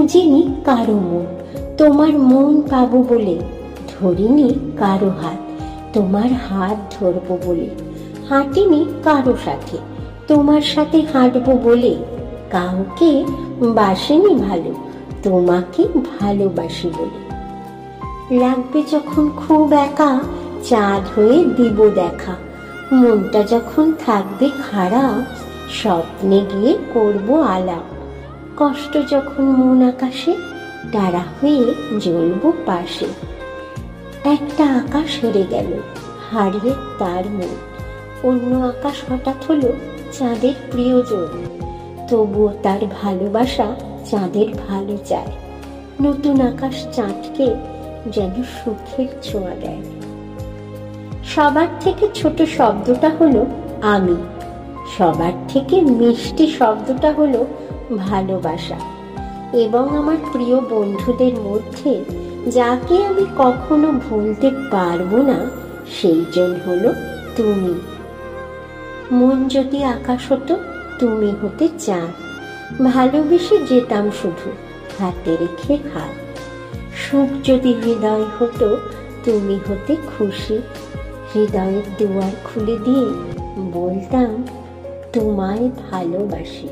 খুঁজিনি কারো মন, তোমার মন পাবো বলে। ধরিনি কারো হাত, তোমার হাত ধরবো বলে। হাঁটিনি কারো সাথে, তোমার সাথে হাঁটবো বলে। কাউকে বাসিনি ভালো, তোমাকে ভালোবাসি বলে। লাগবে যখন খুব একা, চাঁদ হয়ে দিব দেখা। মনটা যখন থাকবে খারাপ, স্বপ্নে গিয়ে করবো আলাপ। কষ্ট যখন মন আকাশে, তারা হয়ে জ্বলবো পাশে। একটা আকাশ হেরে গেল, হারিয়ে তার মন। অন্য আকাশ হঠাৎ হলো চাঁদের প্রিয়জন। তবুও তার ভালোবাসা চাঁদের ভালো চায়। নতুন আকাশ চাঁদকে যেন সুখের ছোঁয়া দেয়। সবার থেকে ছোট শব্দটা হলো আমি, সবার থেকে মিষ্টি শব্দটা হলো ভালোবাসা। এবং আমার প্রিয় বন্ধুদের মধ্যে যাকে আমি কখনো ভুলতে পারবো না, সেই জন হলো তুমি। মন যদি আকাশ হতো, তুমি হতে চাঁদ। ভালোবেসে যেতাম শুধু হাতে রেখে হাত। সুখ যদি হৃদয় হতো, তুমি হতে খুশি। হৃদয়ের দুয়ার খুলে দিয়ে বলতাম তোমায় ভালোবাসি।